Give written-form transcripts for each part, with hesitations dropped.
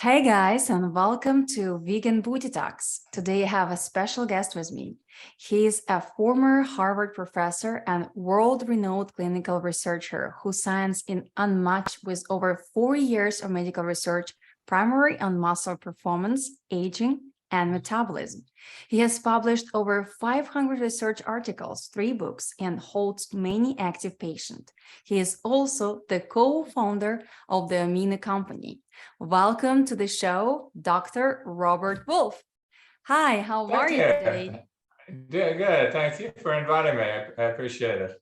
Hey guys, and welcome to Vegan Booty Talks. Today I have a special guest with me. He's a former Harvard professor and world-renowned clinical researcher whose science is unmatched with over 40 years of medical research, primarily on muscle performance, aging, and metabolism. He has published over 500 research articles, 3 books, and holds many active patients. He is also the co-founder of the Amino Company. Welcome to the show, Dr. Robert Wolfe. Hi, how Thank are you you. today? Doing good. Thank you for inviting me. I appreciate it.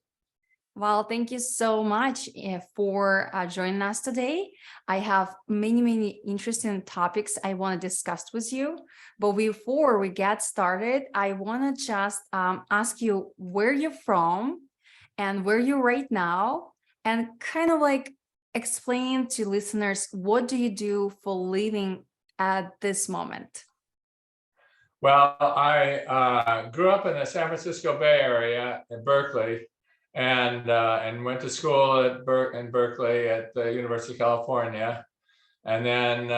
Well, thank you so much for joining us today. I have many interesting topics I want to discuss with you. But before we get started, I want to just ask you where you're from and where you're right now, and kind of like explain to listeners what do you do for living at this moment. Well, I grew up in the San Francisco Bay Area in Berkeley, and went to school in Berkeley at the University of California, and then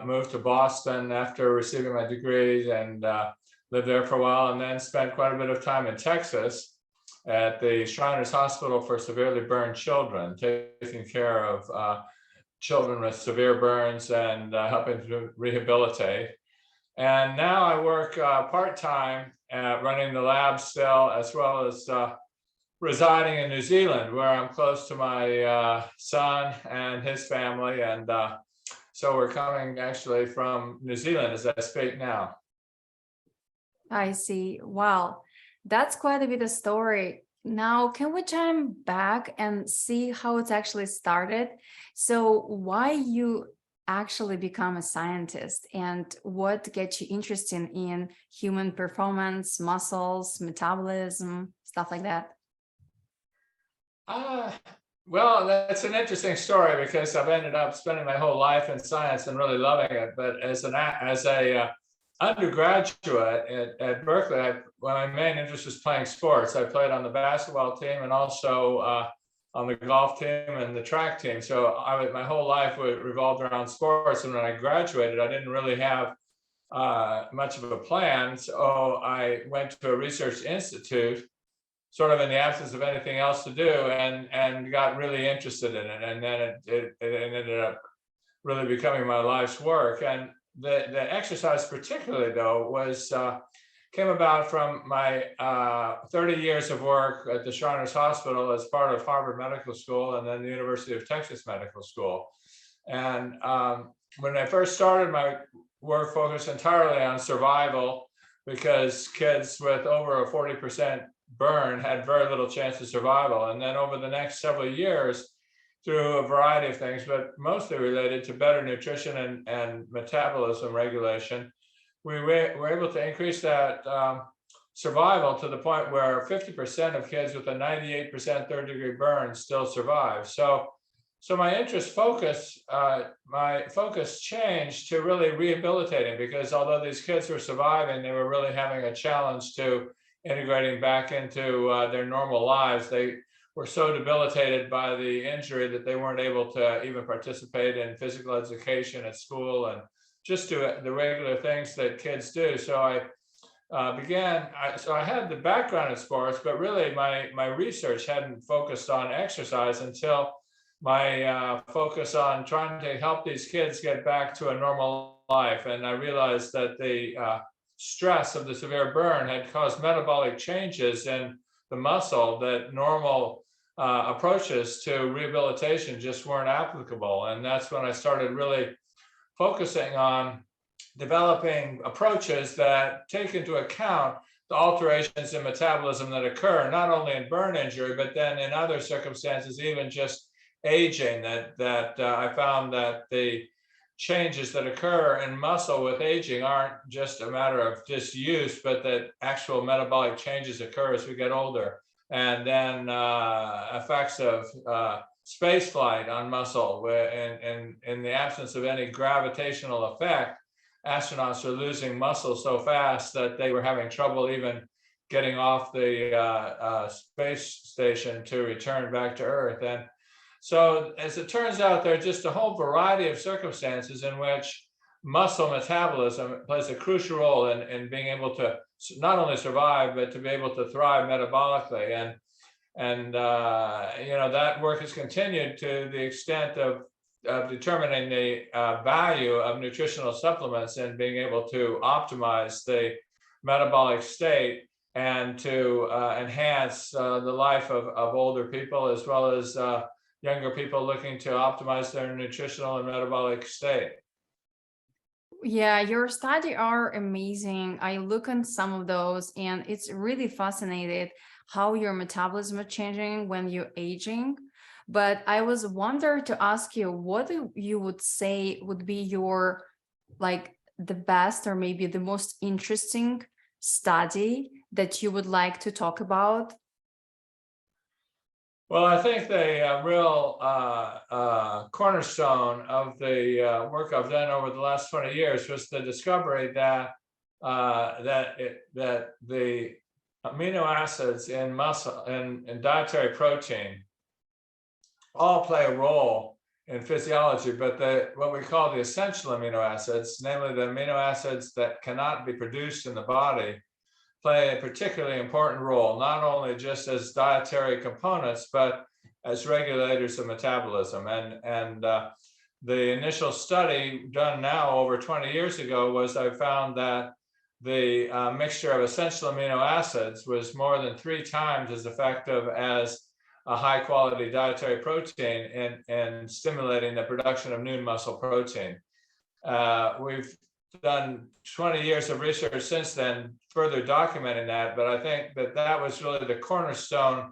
moved to Boston after receiving my degrees and lived there for a while, and then spent quite a bit of time in Texas at the Shriners Hospital for Severely Burned Children, taking care of children with severe burns and helping to rehabilitate. And now I work part-time running the lab still, as well as residing in New Zealand, where I'm close to my son and his family. And so we're coming actually from New Zealand as I speak now. I see. Wow, that's quite a bit of story. Now, can we jump back and see how it's actually started? So, why you actually become a scientist and what gets you interested in human performance, muscles, metabolism, stuff like that? Uh, well, that's an interesting story because I've ended up spending my whole life in science and really loving it. But as a undergraduate at Berkeley, my main interest was playing sports. I played on the basketball team and also on the golf team and the track team. So my whole life revolved around sports. And when I graduated, I didn't really have much of a plan. So I went to a research institute, sort of in the absence of anything else to do, and got really interested in it. And then it ended up really becoming my life's work. And the exercise particularly, though, came about from my 30 years of work at the Shriners Hospital as part of Harvard Medical School and then the University of Texas Medical School. And when I first started, my work focused entirely on survival because kids with over a 40% burn had very little chance of survival. And then over the next several years, through a variety of things, but mostly related to better nutrition and metabolism regulation, we were able to increase that survival to the point where 50% of kids with a 98% third-degree burn still survive. So my focus changed to really rehabilitating, because although these kids were surviving, they were really having a challenge to integrating back into their normal lives. They were so debilitated by the injury that they weren't able to even participate in physical education at school and just do the regular things that kids do. So I had the background in sports, but really my research hadn't focused on exercise until my focus on trying to help these kids get back to a normal life. And I realized that the stress of the severe burn had caused metabolic changes in the muscle that normal approaches to rehabilitation just weren't applicable. And that's when I started really focusing on developing approaches that take into account the alterations in metabolism that occur, not only in burn injury, but then in other circumstances, even just aging, that I found that the changes that occur in muscle with aging aren't just a matter of disuse, but that actual metabolic changes occur as we get older. And then effects of space flight on muscle, where in the absence of any gravitational effect, astronauts are losing muscle so fast that they were having trouble even getting off the space station to return back to Earth. And so as it turns out, there are just a whole variety of circumstances in which muscle metabolism plays a crucial role in being able to not only survive, but to be able to thrive metabolically. And that work has continued to the extent of determining the value of nutritional supplements and being able to optimize the metabolic state and to enhance the life of older people, as well as younger people looking to optimize their nutritional and metabolic state. Yeah, your study are amazing. I look on some of those and it's really fascinating how your metabolism is changing when you're aging. But I was wonder to ask you, what you would say would be your like the best or maybe the most interesting study that you would like to talk about? Well, I think the real cornerstone of the work I've done over the last 20 years was the discovery that that the amino acids in muscle and dietary protein all play a role in physiology, but what we call the essential amino acids, namely the amino acids that cannot be produced in the body, play a particularly important role, not only just as dietary components, but as regulators of metabolism. And the initial study done now over 20 years ago was I found that the mixture of essential amino acids was more than 3 times as effective as a high quality dietary protein in stimulating the production of new muscle protein. We've done 20 years of research since then, further documenting that, but I think that was really the cornerstone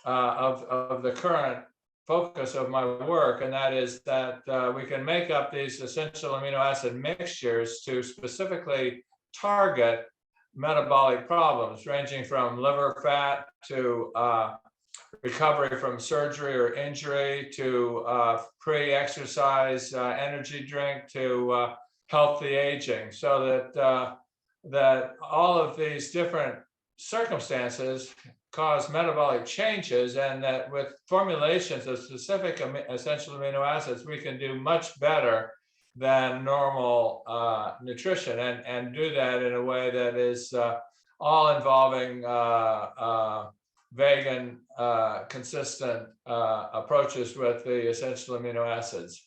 of the current focus of my work, and that is that we can make up these essential amino acid mixtures to specifically target metabolic problems, ranging from liver fat to recovery from surgery or injury to pre-exercise energy drink to healthy aging, so that all of these different circumstances cause metabolic changes, and that with formulations of specific essential amino acids, we can do much better than normal nutrition, and do that in a way that is all involving vegan, consistent approaches with the essential amino acids.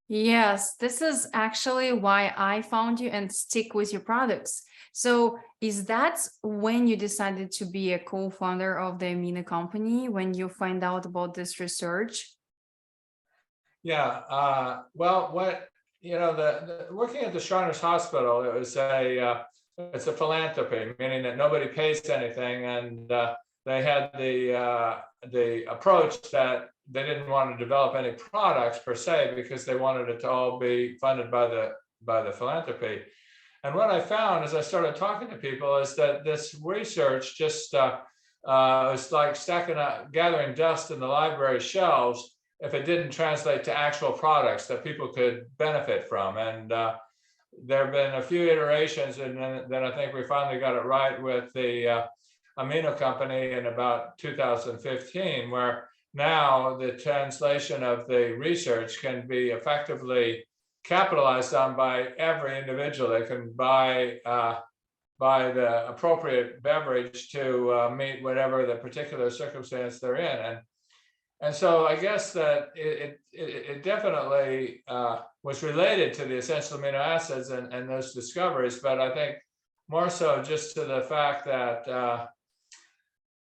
Yes, this is actually why I found you and stick with your products. So, is that when you decided to be a co-founder of the Amino Company, when you find out about this research? Yeah, well, the working at the Shriners Hospital, it was it's a philanthropy, meaning that nobody pays anything, and they had the approach that they didn't want to develop any products per se, because they wanted it to all be funded by the philanthropy. And what I found as I started talking to people is that this research just was like gathering dust in the library shelves if it didn't translate to actual products that people could benefit from. And there have been a few iterations, and then I think we finally got it right with the Amino Company in about 2015, where now the translation of the research can be effectively capitalized on by every individual. They can buy the appropriate beverage to meet whatever the particular circumstance they're in. And so I guess that it definitely was related to the essential amino acids and those discoveries, but I think more so just to the fact that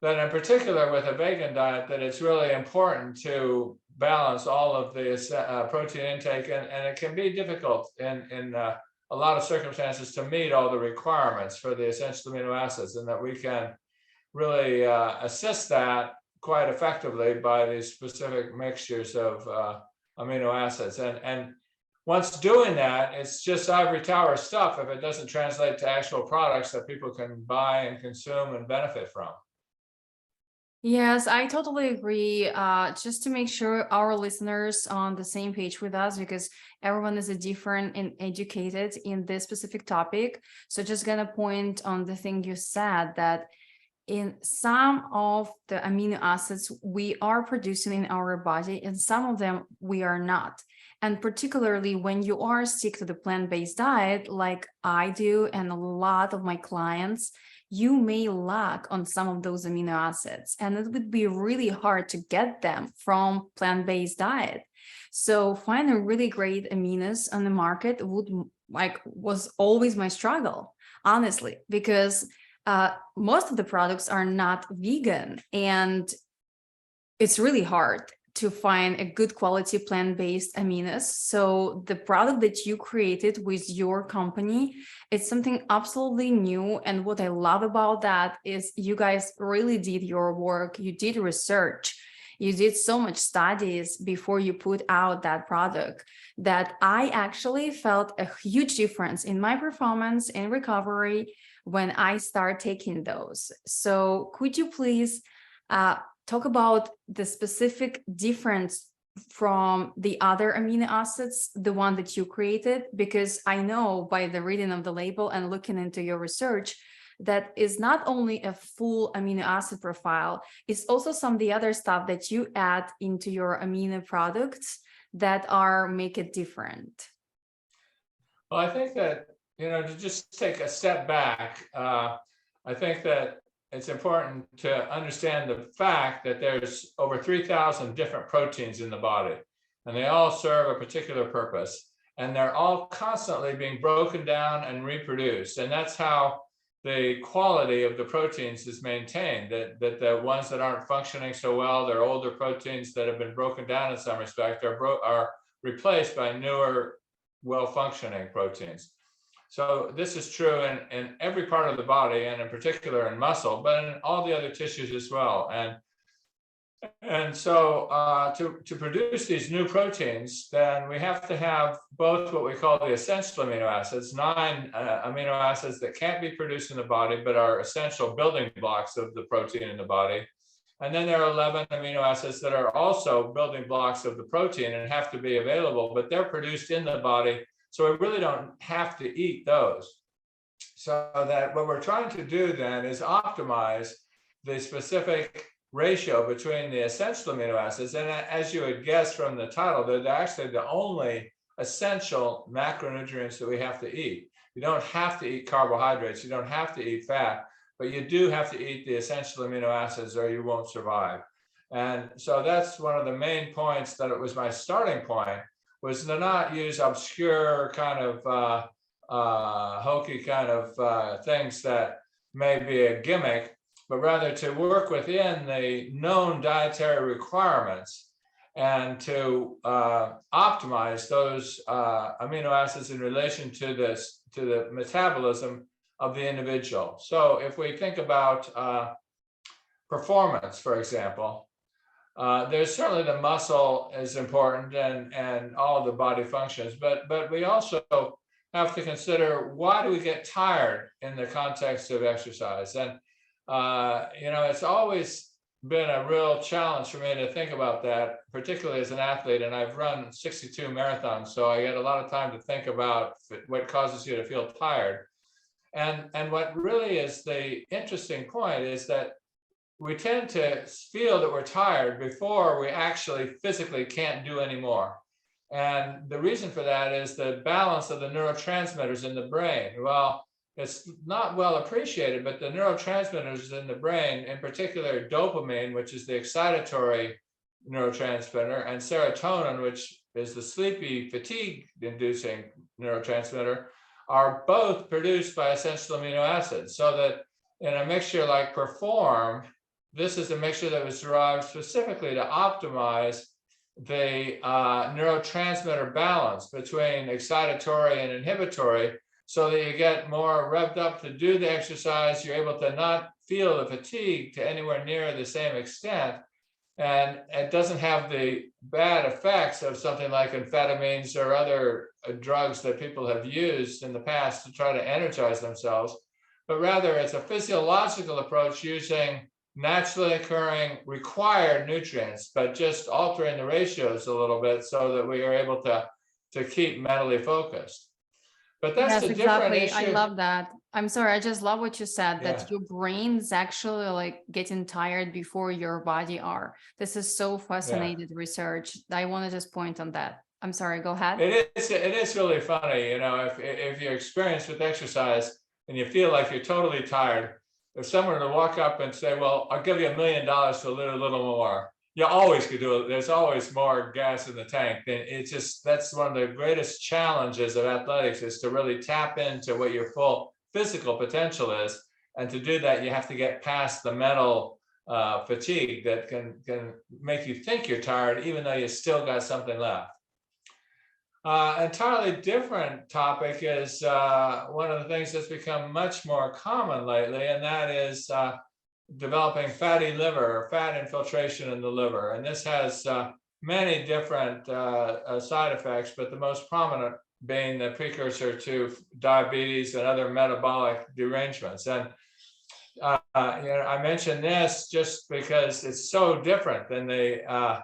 that in particular with a vegan diet, that it's really important to balance all of the protein intake, and it can be difficult in a lot of circumstances to meet all the requirements for the essential amino acids, and that we can really assist that quite effectively by these specific mixtures of amino acids. And once doing that, it's just ivory tower stuff if it doesn't translate to actual products that people can buy and consume and benefit from. Yes, I totally agree. Just to make sure our listeners on the same page with us, because everyone is a different and educated in this specific topic. So just gonna point on the thing you said, that in some of the amino acids we are producing in our body, and some of them we are not. And particularly when you are stick to the plant-based diet, like I do, and a lot of my clients, you may lack on some of those amino acids, and it would be really hard to get them from plant-based diet. So finding really great aminos on the market was always my struggle, honestly, because most of the products are not vegan, and it's really hard to find a good quality plant-based aminos. So the product that you created with your company, it's something absolutely new. And what I love about that is you guys really did your work. You did research. You did so much studies before you put out that product that I actually felt a huge difference in my performance in recovery when I start taking those. So could you please talk about the specific difference from the other amino acids, the one that you created? Because I know by the reading of the label and looking into your research, that is not only a full amino acid profile, it's also some of the other stuff that you add into your amino products that make it different. Well, I think that, to just take a step back, I think that it's important to understand the fact that there's over 3,000 different proteins in the body, and they all serve a particular purpose, and they're all constantly being broken down and reproduced. And that's how the quality of the proteins is maintained, that the ones that aren't functioning so well, they're older proteins that have been broken down in some respect, are replaced by newer, well-functioning proteins. So this is true in every part of the body, and in particular in muscle, but in all the other tissues as well. And so to produce these new proteins, then we have to have both what we call the essential amino acids, 9 amino acids that can't be produced in the body, but are essential building blocks of the protein in the body. And then there are 11 amino acids that are also building blocks of the protein and have to be available, but they're produced in the body. So we really don't have to eat those. So that what we're trying to do then is optimize the specific ratio between the essential amino acids. And as you would guess from the title, they're actually the only essential macronutrients that we have to eat. You don't have to eat carbohydrates. You don't have to eat fat, but you do have to eat the essential amino acids or you won't survive. And so that's one of the main points that it was my starting point, was to not use obscure kind of hokey kind of things that may be a gimmick, but rather to work within the known dietary requirements and to optimize those amino acids in relation to the metabolism of the individual. So if we think about performance, for example, there's certainly the muscle is important and all of the body functions, but we also have to consider, why do we get tired in the context of exercise? And it's always been a real challenge for me to think about that, particularly as an athlete. And I've run 62 marathons, so I get a lot of time to think about what causes you to feel tired. And what really is the interesting point is that we tend to feel that we're tired before we actually physically can't do anymore. And the reason for that is the balance of the neurotransmitters in the brain. Well, it's not well appreciated, but the neurotransmitters in the brain, in particular dopamine, which is the excitatory neurotransmitter, and serotonin, which is the sleepy, fatigue-inducing neurotransmitter, are both produced by essential amino acids. So that in a mixture like Perform, this is a mixture that was derived specifically to optimize the neurotransmitter balance between excitatory and inhibitory, so that you get more revved up to do the exercise. You're able to not feel the fatigue to anywhere near the same extent. And it doesn't have the bad effects of something like amphetamines or other drugs that people have used in the past to try to energize themselves, but rather it's a physiological approach using naturally occurring required nutrients, but just altering the ratios a little bit so that we are able to keep mentally focused. But that's Yes, a different exactly. I issue. love that. I'm sorry, I just love what you said, Yeah, that your brain's actually like getting tired before your body are. This is so yeah. fascinating research. I want to just point on that. I'm sorry, go ahead. It is really funny, if you're experienced with exercise and you feel like you're totally tired, if someone were to walk up and say, "Well, I'll give you $1 million to live a little more," you always could do it. There's always more gas in the tank. And that's one of the greatest challenges of athletics, is to really tap into what your full physical potential is. And to do that, you have to get past the mental fatigue that can make you think you're tired, even though you still got something left. Entirely different topic is one of the things that's become much more common lately, and that is developing fatty liver, or fat infiltration in the liver. And this has many different side effects, but the most prominent being the precursor to diabetes and other metabolic derangements. And I mention this just because it's so different than the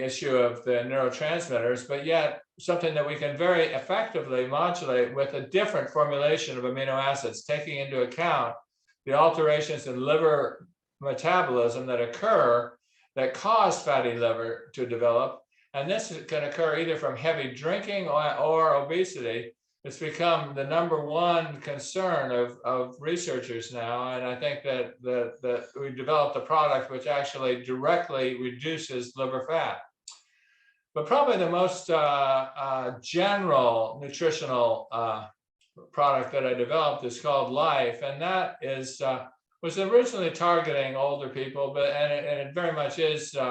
issue of the neurotransmitters, but yet something that we can very effectively modulate with a different formulation of amino acids, taking into account the alterations in liver metabolism that occur that cause fatty liver to develop. And this can occur either from heavy drinking or obesity. It's become the #1 concern of researchers now. And I think that we developed a product which actually directly reduces liver fat. But probably the most general nutritional product that I developed is called Life. And that was originally targeting older people, and it very much is in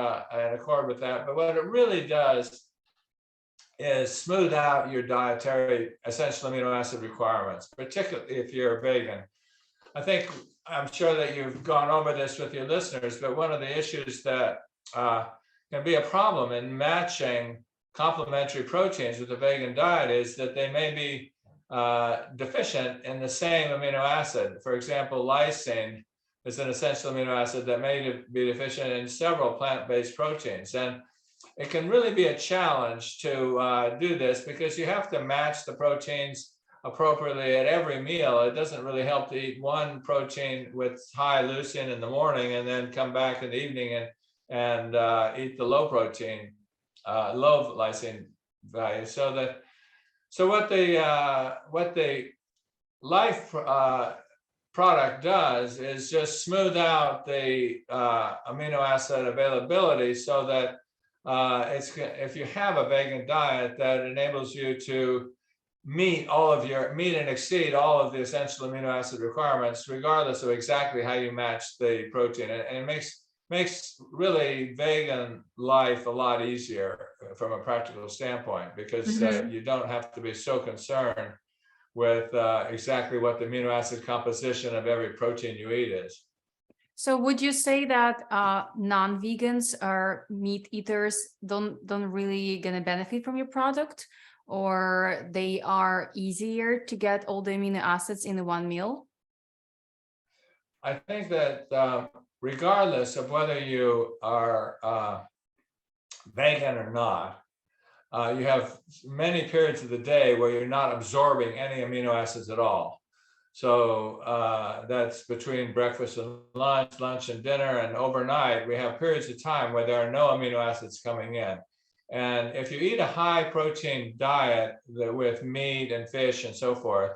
accord with that. But what it really does is smooth out your dietary essential amino acid requirements, particularly if you're a vegan. I'm sure that you've gone over this with your listeners, but one of the issues that can be a problem in matching complementary proteins with a vegan diet is that they may be deficient in the same amino acid. For example, lysine is an essential amino acid that may be deficient in several plant-based proteins. And it can really be a challenge to do this, because you have to match the proteins appropriately at every meal. It doesn't really help to eat one protein with high leucine in the morning and then come back in the evening and eat the low protein, low lysine value. So what the Life product does is just smooth out the amino acid availability, so that if you have a vegan diet, that enables you to meet and exceed all of the essential amino acid requirements, regardless of exactly how you match the protein. And it makes really vegan life a lot easier from a practical standpoint, because you don't have to be so concerned with exactly what the amino acid composition of every protein you eat is. So would you say that non-vegans or meat eaters don't really gonna benefit from your product, or they are easier to get all the amino acids in the one meal? I think that regardless of whether you are vegan or not, you have many periods of the day where you're not absorbing any amino acids at all. So that's between breakfast and lunch and dinner, and overnight, we have periods of time where there are no amino acids coming in. And if you eat a high protein diet with meat and fish and so forth,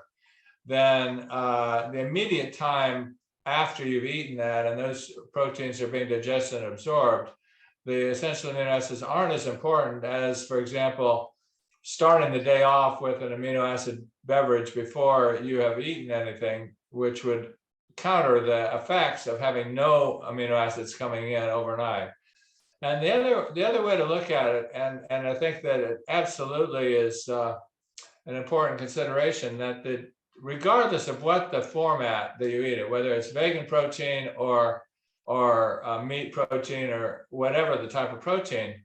then the immediate time after you've eaten that and those proteins are being digested and absorbed, the essential amino acids aren't as important as, for example, starting the day off with an amino acid beverage before you have eaten anything, which would counter the effects of having no amino acids coming in overnight. And the other way to look at it, and I think that it absolutely is an important consideration, that regardless of what the format that you eat it, whether it's vegan protein or meat protein or whatever the type of protein,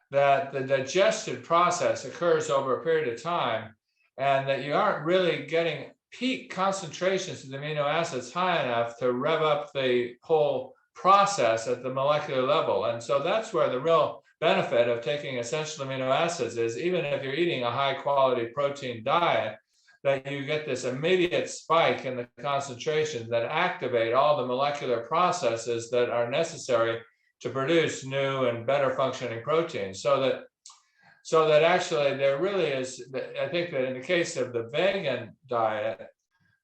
that the digestion process occurs over a period of time, and that you aren't really getting peak concentrations of the amino acids high enough to rev up the whole process at the molecular level. And so that's where the real benefit of taking essential amino acids is even if you're eating a high quality protein diet, that you get this immediate spike in the concentration that activate all the molecular processes that are necessary to produce new and better functioning proteins. So that actually there really is, I think that in the case of the vegan diet,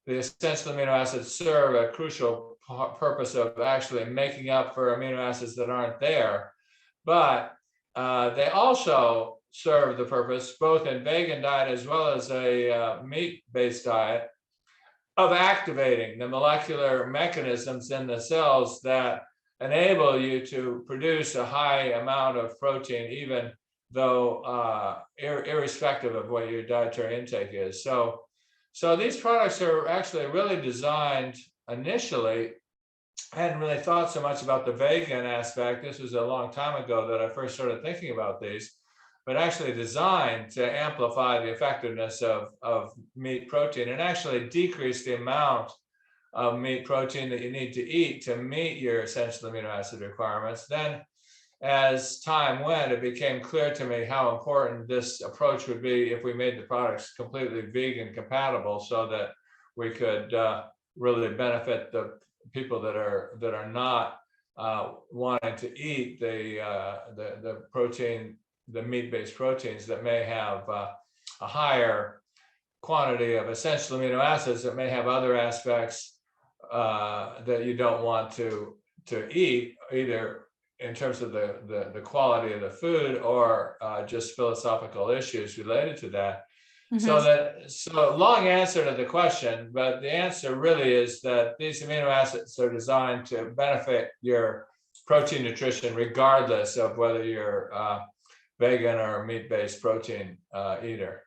the essential amino acids serve a crucial purpose of actually making up for amino acids that aren't there. But they also serve the purpose, both in vegan diet as well as a meat-based diet, of activating the molecular mechanisms in the cells that enable you to produce a high amount of protein, even though irrespective of what your dietary intake is. So these products are actually really designed initially. I hadn't really thought so much about the vegan aspect. This was a long time ago that I first started thinking about these, but actually designed to amplify the effectiveness of meat protein and actually decrease the amount of meat protein that you need to eat to meet your essential amino acid requirements. Then as time went, it became clear to me how important this approach would be if we made the products completely vegan compatible, so that we could really benefit the people that are not wanting to eat the protein, the meat-based proteins that may have a higher quantity of essential amino acids that may have other aspects that you don't want to eat, either in terms of the quality of the food or just philosophical issues related to that. So long answer to the question, but the answer really is that these amino acids are designed to benefit your protein nutrition regardless of whether you're vegan or meat-based protein eater.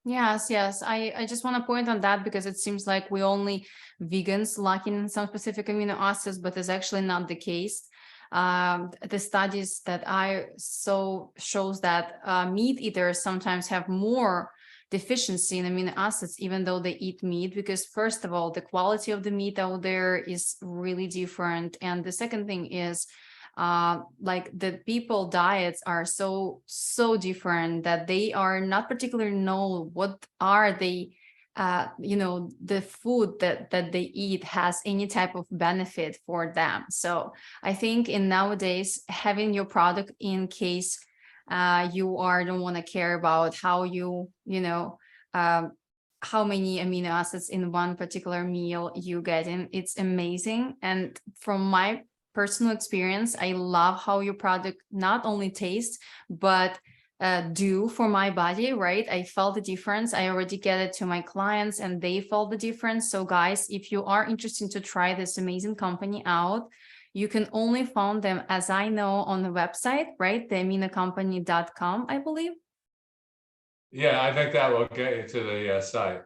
Yes, yes. I just want to point on that because it seems like we only vegans lacking some specific amino acids, but it's actually not the case. The studies that I saw shows that meat eaters sometimes have more deficiency in amino acids, even though they eat meat, because first of all, the quality of the meat out there is really different. And the second thing is like the people diets are so different that they are not particularly know what are they the food that they eat has any type of benefit for them. So I think in nowadays having your product in case you don't want to care about how how many amino acids in one particular meal you get in, it's amazing. And from my personal experience, I love how your product not only tastes, but do for my body, right? I felt the difference. I already get it to my clients and they felt the difference. So guys, if you are interested to try this amazing company out, you can only find them, as I know, on the website, right? The aminocompany.com, I believe. Yeah, I think that will get you to the site.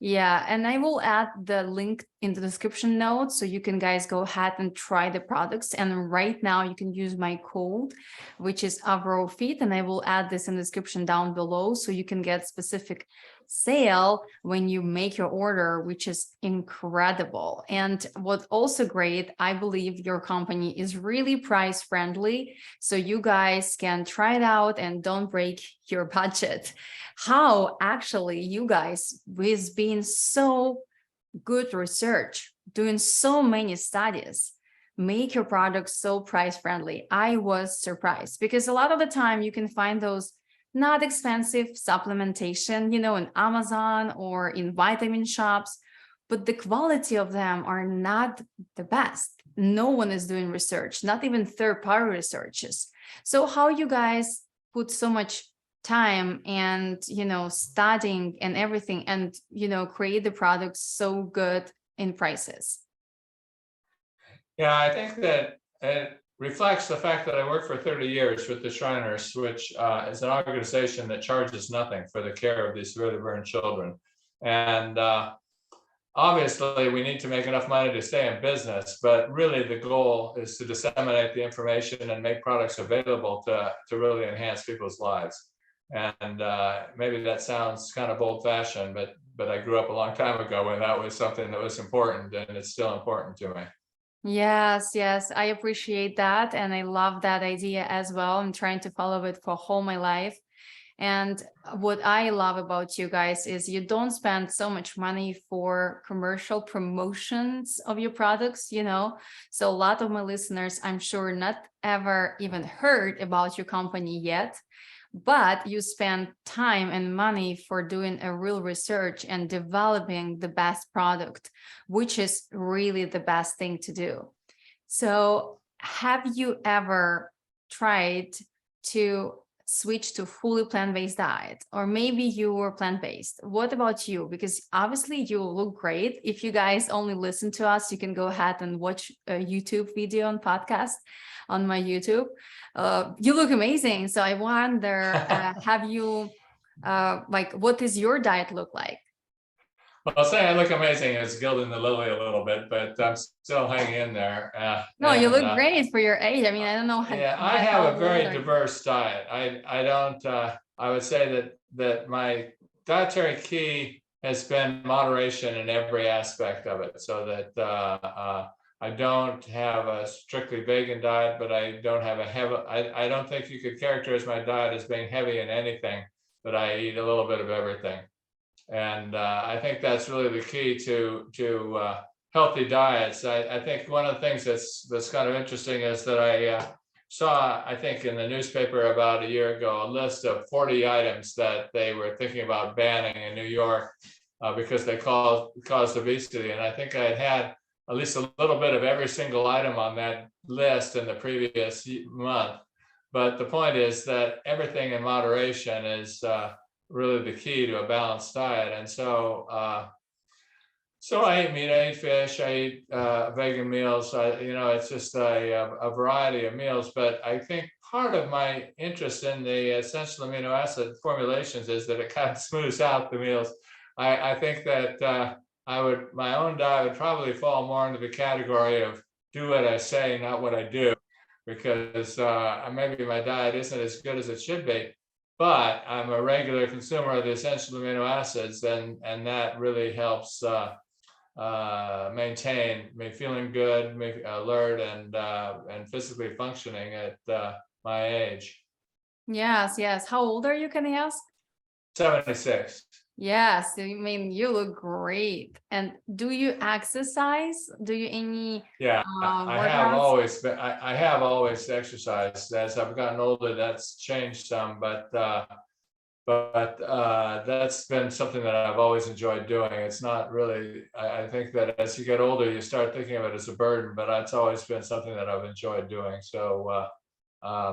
Yeah, and I will add the link in the description notes so you can guys go ahead and try the products. And right now you can use my code, which is Avrora, and I will add this in the description down below so you can get specific sale when you make your order, which is incredible. And what's also great, I believe your company is really price friendly, so you guys can try it out and don't break your budget. How actually you guys, with being so good research, doing so many studies, make your product so price friendly? I was surprised because a lot of the time you can find those not expensive supplementation, in Amazon or in vitamin shops, but the quality of them are not the best. No one is doing research, not even third-party researchers. So how you guys put so much time and studying and everything and create the products so good in prices? Yeah, I think that it reflects the fact that I worked for 30 years with the Shriners, which is an organization that charges nothing for the care of these severely burned children. And obviously we need to make enough money to stay in business, but really the goal is to disseminate the information and make products available to really enhance people's lives. And maybe that sounds kind of old-fashioned, but I grew up a long time ago when that was something that was important, and it's still important to me. Yes, yes, I appreciate that. And I love that idea as well. I'm trying to follow it for whole my life. And what I love about you guys is you don't spend so much money for commercial promotions of your products, you know. So a lot of my listeners, I'm sure, not ever even heard about your company yet, but you spend time and money for doing a real research and developing the best product, which is really the best thing to do. So, have you ever tried to switch to fully plant-based diet? Or maybe you were plant-based. What about you? Because obviously you look great. If you guys only listen to us, you can go ahead and watch a YouTube video and podcast on my YouTube. You look amazing. So I wonder, have you, like, what does your diet look like? Well, saying I look amazing is gilding the lily a little bit, but I'm still hanging in there. No, you look great for your age. I mean, I don't know Yeah, I how have a old very are you? diverse diet. I don't I would say that my dietary key has been moderation in every aspect of it, so that I don't have a strictly vegan diet, but I don't have a heavy. I don't think you could characterize my diet as being heavy in anything, but I eat a little bit of everything. And I think that's really the key to healthy diets. I think one of the things that's kind of interesting is that I saw, I think in the newspaper about a year ago, a list of 40 items that they were thinking about banning in New York because they caused obesity. And I think I had at least a little bit of every single item on that list in the previous month. But the point is that everything in moderation is really the key to a balanced diet. And so I eat meat, I eat fish, I eat vegan meals. It's just a variety of meals. But I think part of my interest in the essential amino acid formulations is that it kind of smooths out the meals. I think that my own diet would probably fall more into the category of do what I say, not what I do, because maybe my diet isn't as good as it should be, but I'm a regular consumer of the essential amino acids, and that really helps maintain me feeling good, me alert, and physically functioning at my age. Yes, yes. How old are you, can I ask? 76. Yes, I mean, you look great. And do you exercise? Do you any Yeah, I have workouts? always been, I have always exercised. As I've gotten older, that's changed some, but that's been something that I've always enjoyed doing. It's not really, I think that as you get older, you start thinking of it as a burden, but it's always been something that I've enjoyed doing. So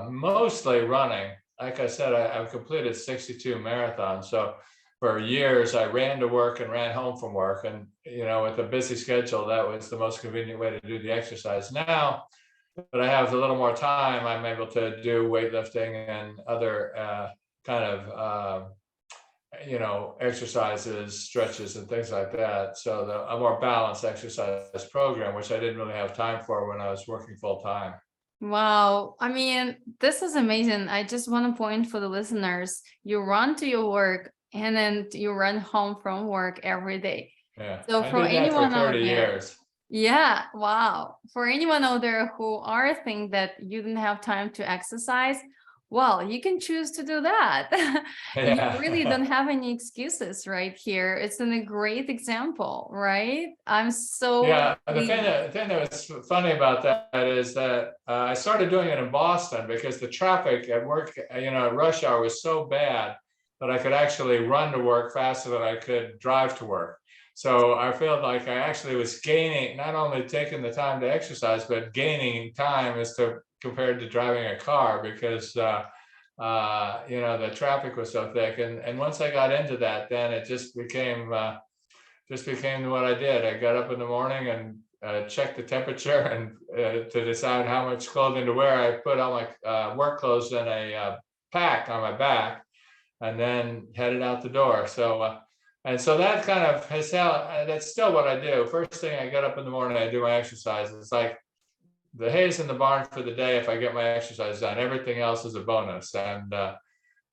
mostly running. Like I said, I've completed 62 marathons. So for years, I ran to work and ran home from work. And, with a busy schedule, that was the most convenient way to do the exercise. Now that I have a little more time, I'm able to do weightlifting and other kind of exercises, stretches, and things like that. So a more balanced exercise program, which I didn't really have time for when I was working full time. Wow. I mean, this is amazing. I just want to point for the listeners, you run to your work and then you run home from work every day. Yeah, So I for did that for anyone out 30 there, years. yeah, wow. For anyone out there who are think that you didn't have time to exercise, well, you can choose to do that. You really don't Yeah. have any excuses right here. It's a great example, right? I'm so Yeah, pleased. the thing that was funny about that is that I started doing it in Boston because the traffic at work, at rush hour was so bad that I could actually run to work faster than I could drive to work. So I felt like I actually was gaining, not only taking the time to exercise, but gaining time compared to driving a car because the traffic was so thick. And once I got into that, then it just became what I did. I got up in the morning and checked the temperature and to decide how much clothing to wear. I put all my work clothes in a pack on my back and then headed out the door. So that kind of that's still what I do. First thing I get up in the morning, I do my exercise. It's like the hay's in the barn for the day if I get my exercise done. Everything else is a bonus. And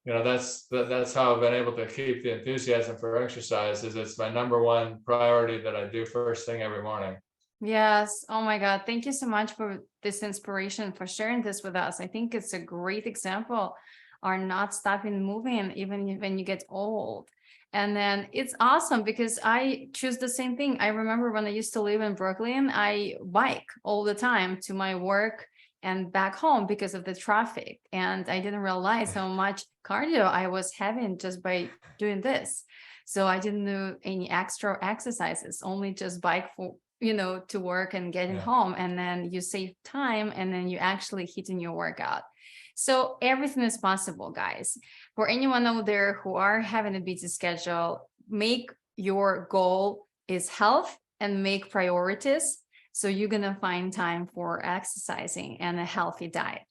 that's how I've been able to keep the enthusiasm for exercise. Is it's my number one priority that I do first thing every morning. Yes. Oh my God. Thank you so much for this inspiration, for sharing this with us. I think it's a great example are not stopping moving even when you get old. And then it's awesome because I choose the same thing. I remember when I used to live in Brooklyn, I bike all the time to my work and back home because of the traffic. And I didn't realize how much cardio I was having just by doing this. So I didn't do any extra exercises, only just bike for, to work and getting Yeah. home. And then you save time and then you actually hitting your workout. So everything is possible, guys. For anyone out there who are having a busy schedule, make your goal is health and make priorities. So you're going to find time for exercising and a healthy diet.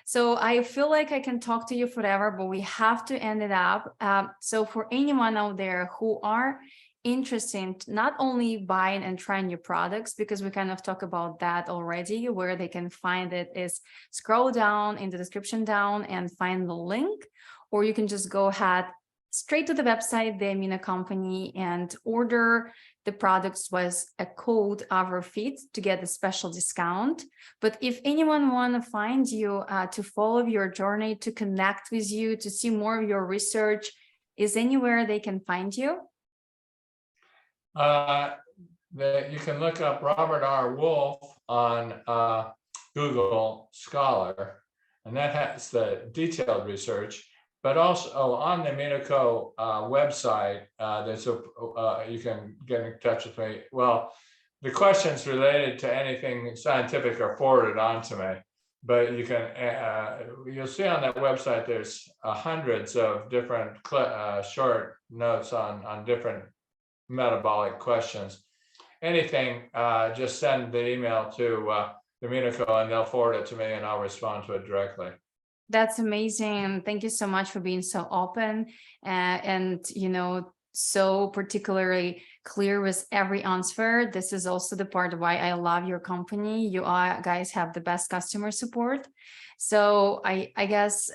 So I feel like I can talk to you forever, but we have to end it up. So for anyone out there who are interested in not only buying and trying your products, because we kind of talk about that already, where they can find it is scroll down in the description down and find the link, or you can just go ahead straight to the website, the Amino Company, and order the products was a code Avrofit to get a special discount. But if anyone want to find you to follow your journey, to connect with you, to see more of your research, is anywhere they can find you? You can look up Robert R. Wolfe on Google Scholar, and that has the detailed research. But also on the AminoCo website, you can get in touch with me. Well, the questions related to anything scientific are forwarded on to me. But you can, you'll see on that website, there's hundreds of different short notes on different metabolic questions. Anything, just send the email to the AminoCo and they'll forward it to me and I'll respond to it directly. That's amazing. Thank you so much for being so open and, so particularly clear with every answer. This is also the part why I love your company. You guys have the best customer support. So I guess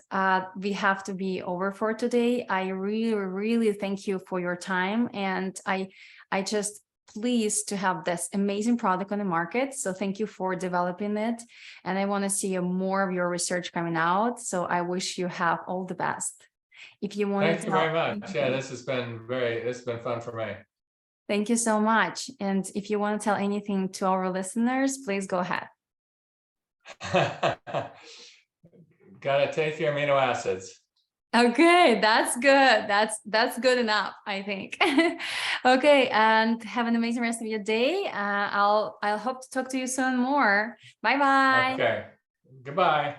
we have to be over for today. I really, really thank you for your time. And I just pleased to have this amazing product on the market. So thank you for developing it. And I want to see more of your research coming out. So I wish you have all the best. If you want Thank you very much. Yeah, this has been it's been fun for me. Thank you so much. And if you want to tell anything to our listeners, please go ahead. Gotta take your amino acids. Okay, that's good. That's good enough, I think. Okay, and have an amazing rest of your day. I'll hope to talk to you soon more. Bye bye. Okay. Goodbye.